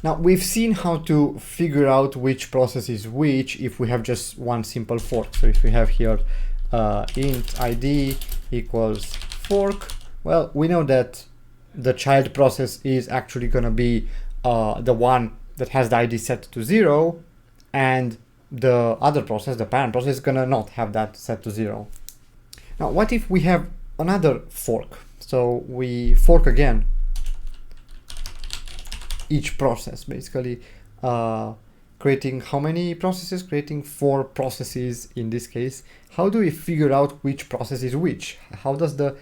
Now we've seen how to figure out which process is which if we have just one simple fork. So if we have here int id equals fork, well, we know that the child process is actually going to be the one that has the id set to 0, and the other process, the parent process, is going to not have that set to 0. Now what if we have another fork? So we fork again each process, basically creating how many processes? Creating 4 processes in this case. How do we figure out which process is which? How does the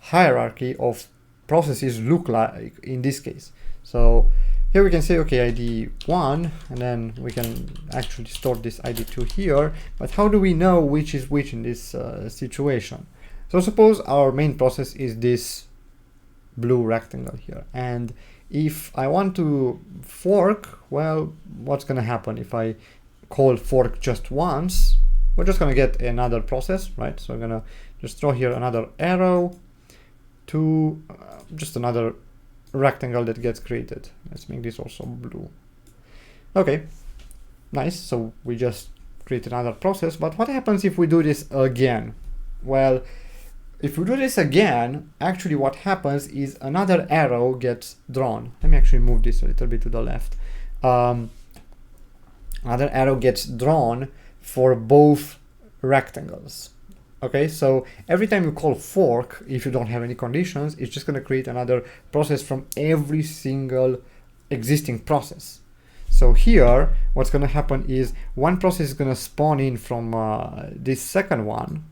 hierarchy of processes look like in this case? So here we can say, okay, ID1, and then we can actually store this ID2 here, but how do we know which is which in this situation? So suppose our main process is this blue rectangle here, and if I want to fork, well, what's going to happen if I call fork just once? We're just going to get another process, right? So I'm going to just throw here another arrow to just another rectangle that gets created. Let's make this also blue. Okay, nice. So we just create another process, but what happens if we do this again? Well, if we do this again, actually what happens is another arrow gets drawn. Let me actually move this a little bit to the left. Another arrow gets drawn for both rectangles. Okay, so every time you call fork, if you don't have any conditions, it's just going to create another process from every single existing process. So here, what's going to happen is one process is going to spawn in from this second one,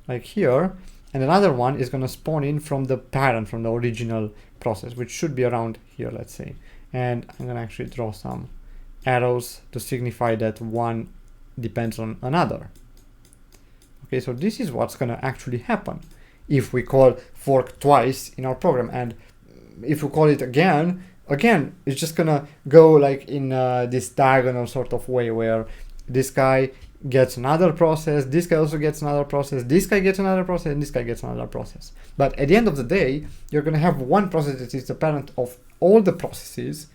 like here, and another one is going to spawn in from the parent, from the original process, which should be around here, let's say. And I'm going to actually draw some arrows to signify that one depends on another. Okay, so this is what's going to actually happen if we call fork twice in our program. And if we call it again, it's just going to go like in this diagonal sort of way where this guy gets another process, this guy also gets another process, this guy gets another process, and this guy gets another process. But at the end of the day, you're going to have one process that is the parent of all the processes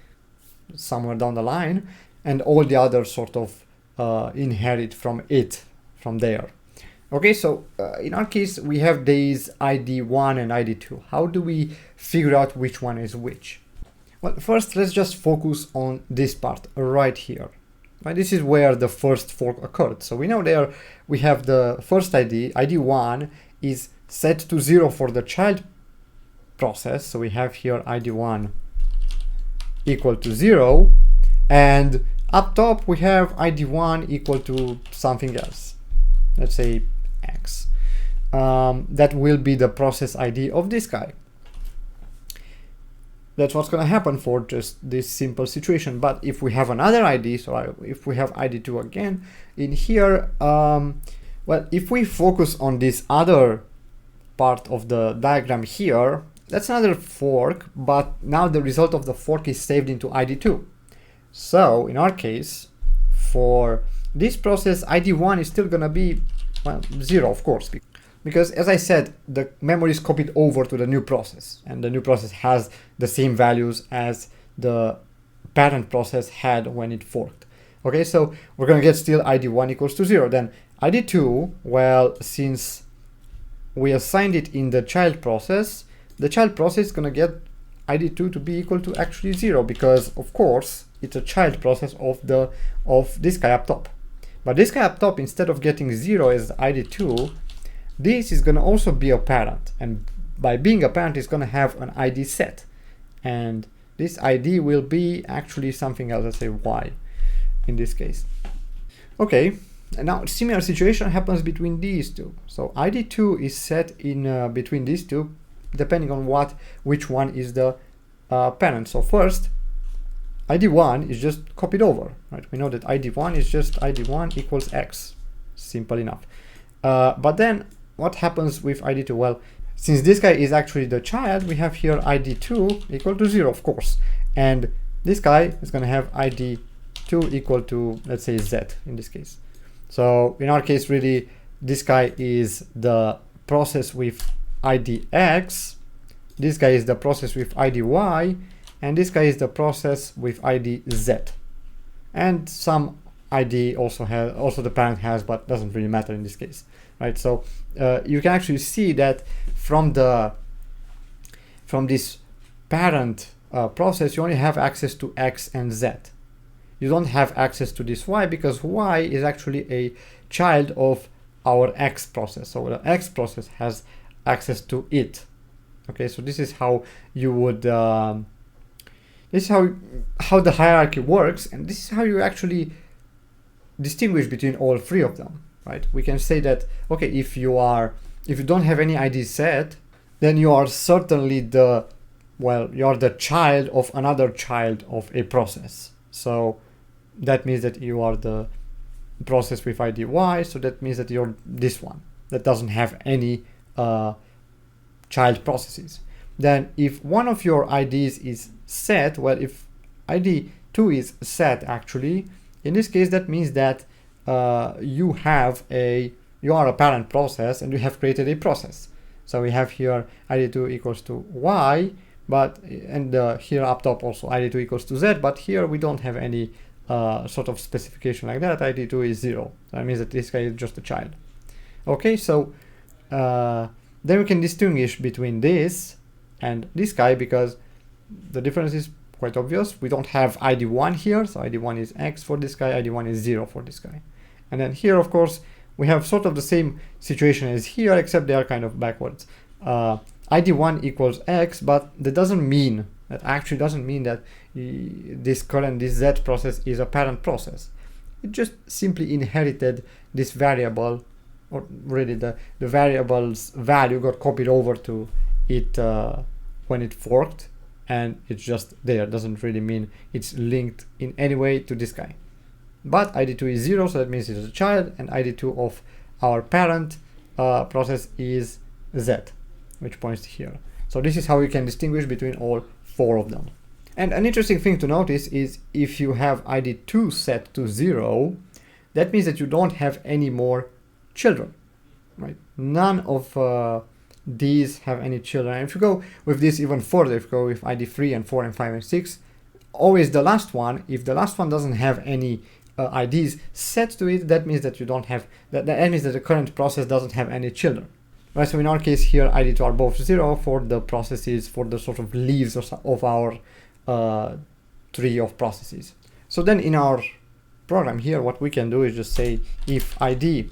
somewhere down the line, and all the others sort of inherit from it, from there. Okay, so in our case, we have these ID1 and ID2. How do we figure out which one is which? Well, first, let's just focus on this part right here. Right, this is where the first fork occurred. So we know there we have the first ID, ID1 is set to 0 for the child process. So we have here ID1 equal to 0. And up top, we have ID1 equal to something else. Let's say X. That will be the process ID of this guy. That's what's going to happen for just this simple situation. But if we have another ID, so if we have ID2 again in here, well, if we focus on this other part of the diagram here, that's another fork, but now the result of the fork is saved into ID2. So in our case, for this process, ID1 is still going to be, well, 0, of course, because as I said, the memory is copied over to the new process, and the new process has the same values as the parent process had when it forked. Okay, so we're going to get still ID1 equals to 0. Then ID2, well, since we assigned it in the child process is going to get ID2 to be equal to actually 0, because of course it's a child process of this guy up top. But this guy up top, instead of getting 0 as ID2, this is going to also be a parent, and by being a parent, it's going to have an ID set, and this ID will be actually something else, let's say Y in this case. Okay, and now similar situation happens between these two. So ID2 is set in between these two, depending on which one is the parent. So first, ID1 is just copied over, right? We know that ID1 is just ID1 equals X, simple enough. But then what happens with ID2? Well, since this guy is actually the child, we have here ID2 equal to 0, of course. And this guy is going to have ID2 equal to, let's say, Z in this case. So in our case, really, this guy is the process with ID X. This guy is the process with ID Y. and this guy is the process with ID Z, and some ID also the parent has, but doesn't really matter in this case, right? So you can actually see that from this parent process, you only have access to X and Z. You don't have access to this Y, because Y is actually a child of our X process. So the X process has access to it. Okay, so this is how you would this is how the hierarchy works, and this is how you actually distinguish between all three of them, right? We can say that, okay, if you don't have any ID set, then you are certainly you're the child of another child of a process. So that means that you are the process with ID Y, so that means that you're this one that doesn't have any child processes. Then if one of your IDs is set, well, if ID 2 is set, actually, in this case, that means that you are a parent process and you have created a process. So we have here ID2 equals to Y, and here up top also ID2 equals to Z, but here we don't have any sort of specification like that. ID2 is 0. That means that this guy is just a child. Okay, so then we can distinguish between this and this guy, because the difference is quite obvious. We don't have ID1 here, so ID1 is X for this guy, ID1 is 0 for this guy. And then here, of course, we have sort of the same situation as here, except they are kind of backwards. ID1 equals X, but that actually doesn't mean that this Z process is a parent process. It just simply inherited this variable, or really the variable's value got copied over to it when it forked, and it's just there. Doesn't really mean it's linked in any way to this guy. But ID2 is 0, so that means it's a child, and ID2 of our parent process is Z, which points here. So this is how we can distinguish between all four of them. And an interesting thing to notice is if you have ID2 set to 0, that means that you don't have any more children, right? None of these have any children. And if you go with this even further, if you go with ID3 and 4 and 5 and 6, always the last one, if the last one doesn't have any IDs set to it, that means that you don't have, that means that the current process doesn't have any children. Right, so in our case here, ID2 are both 0 for the processes, for the sort of leaves of our tree of processes. So then in our program here, what we can do is just say if ID1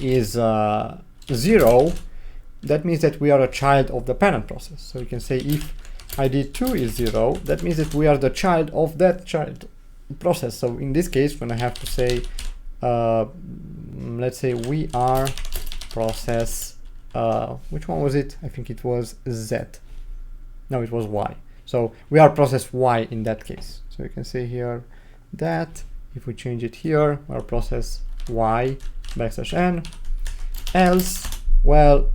is 0, that means that we are a child of the parent process. So we can say if ID2 is 0, that means that we are the child of that child process. So in this case, when I have to say, let's say we are process, which one was it? I think it was Z. No, it was Y. So we are process Y in that case. So you can say here that if we change it here, we are process Y \n. Else, well,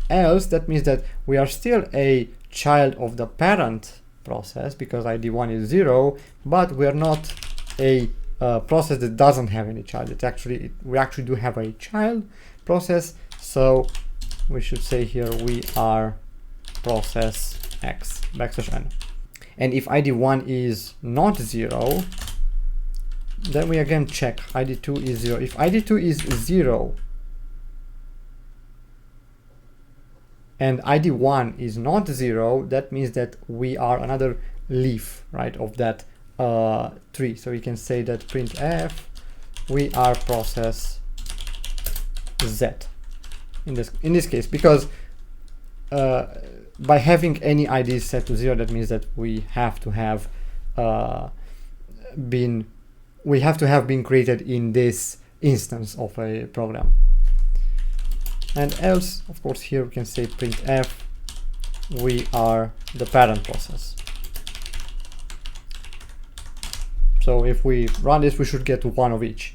else that means that we are still a child of the parent process because ID1 is 0, but we are not a process that doesn't have any child. It's actually, we actually do have a child process, so we should say here we are process X \n. And if ID1 is not 0, then we again check ID2 is 0. If ID2 is 0 and ID1 is not 0, that means that we are another leaf, right, of that tree. So we can say that printf we are process Z in this case, because by having any IDs set to 0, that means that we have to have been created in this instance of a program. And else, of course, here we can say printf we are the parent process. So if we run this, we should get one of each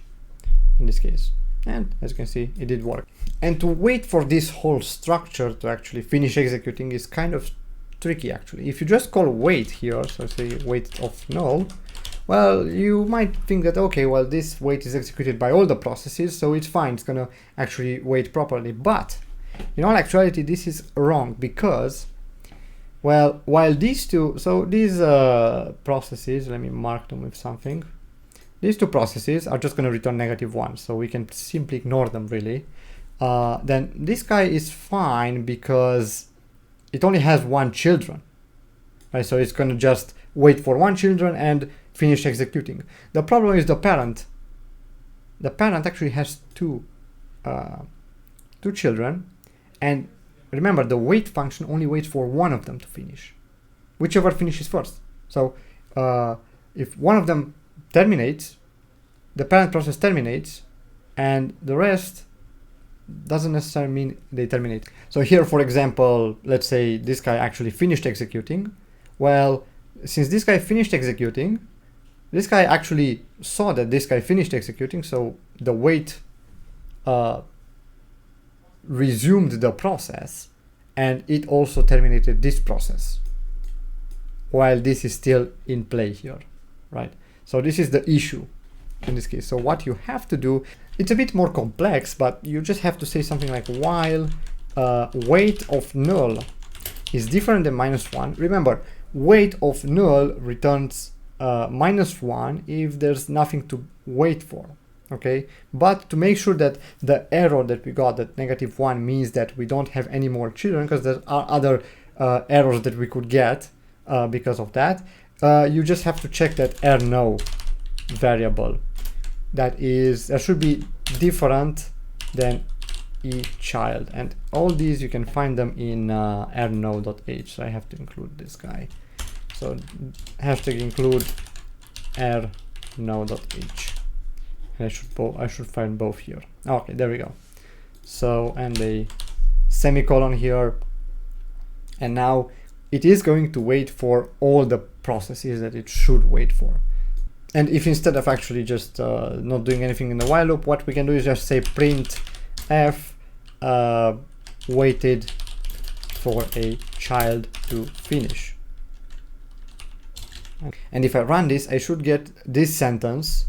in this case. And as you can see, it did work. And to wait for this whole structure to actually finish executing is kind of tricky, actually. If you just call wait here, so say wait of null, well, you might think that, okay, well, this wait is executed by all the processes, so it's fine, it's gonna actually wait properly. But in all actuality, this is wrong, because Well, while these two, so these processes, let me mark them with something. These two processes are just going to return -1, so we can simply ignore them really. Then this guy is fine because it only has one children, right? So it's going to just wait for one children and finish executing. The problem is the parent. The parent actually has two children, and remember the wait function only waits for one of them to finish, whichever finishes first. So if one of them terminates, the parent process terminates, and the rest doesn't necessarily mean they terminate. So here, for example, let's say this guy actually finished executing. Well, since this guy finished executing, this guy actually saw that this guy finished executing, so the wait resumed the process, and it also terminated this process while this is still in play here, right? So this is the issue in this case. So what you have to do, it's a bit more complex, but you just have to say something like while wait of null is different than -1. Remember, wait of null returns -1 if there's nothing to wait for, okay? But to make sure that the error that we got, that -1, means that we don't have any more children, because there are other errors that we could get because of that, you just have to check that errno variable. That should be different than eChild, and all these you can find them in errno.h. So I have to include this guy. So hashtag include errno.h. I should find both here. Okay, there we go. So, and a semicolon here, and now it is going to wait for all the processes that it should wait for. And if instead of actually just not doing anything in the while loop, what we can do is just say print f waited for a child to finish. And if I run this, I should get this sentence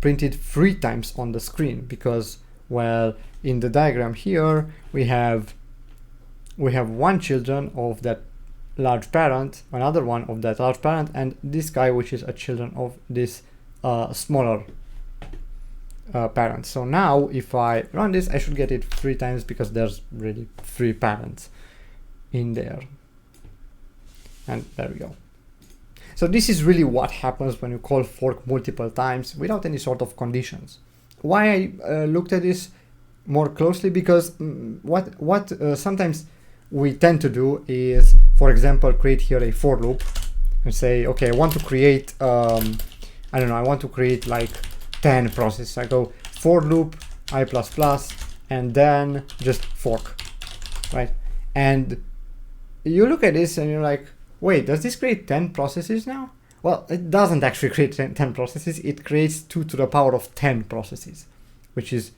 printed 3 times on the screen, because, well, in the diagram here we have one children of that large parent, another one of that large parent, and this guy, which is a children of this smaller parent. So now if I run this, I should get it 3 times, because there's really 3 parents in there. And there we go. So this is really what happens when you call fork multiple times without any sort of conditions. Why I looked at this more closely, because what sometimes we tend to do is, for example, create here a for loop and say, okay, I want to create, I don't know, I want to create like 10 processes. I go for loop I++, and then just fork, right? And you look at this and you're like, wait, does this create 10 processes now? Well, it doesn't actually create 10 processes. It creates 2 to the power of 10 processes, which is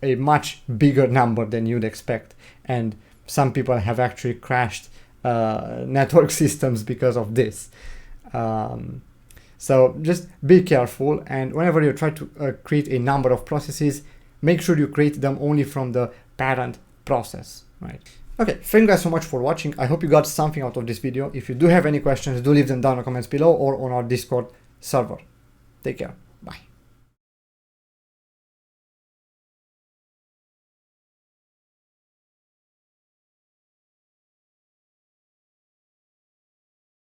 a much bigger number than you'd expect. And some people have actually crashed network systems because of this. So just be careful, and whenever you try to create a number of processes, make sure you create them only from the parent process, right? Okay, thank you guys so much for watching. I hope you got something out of this video. If you do have any questions, do leave them down in the comments below or on our Discord server. Take care.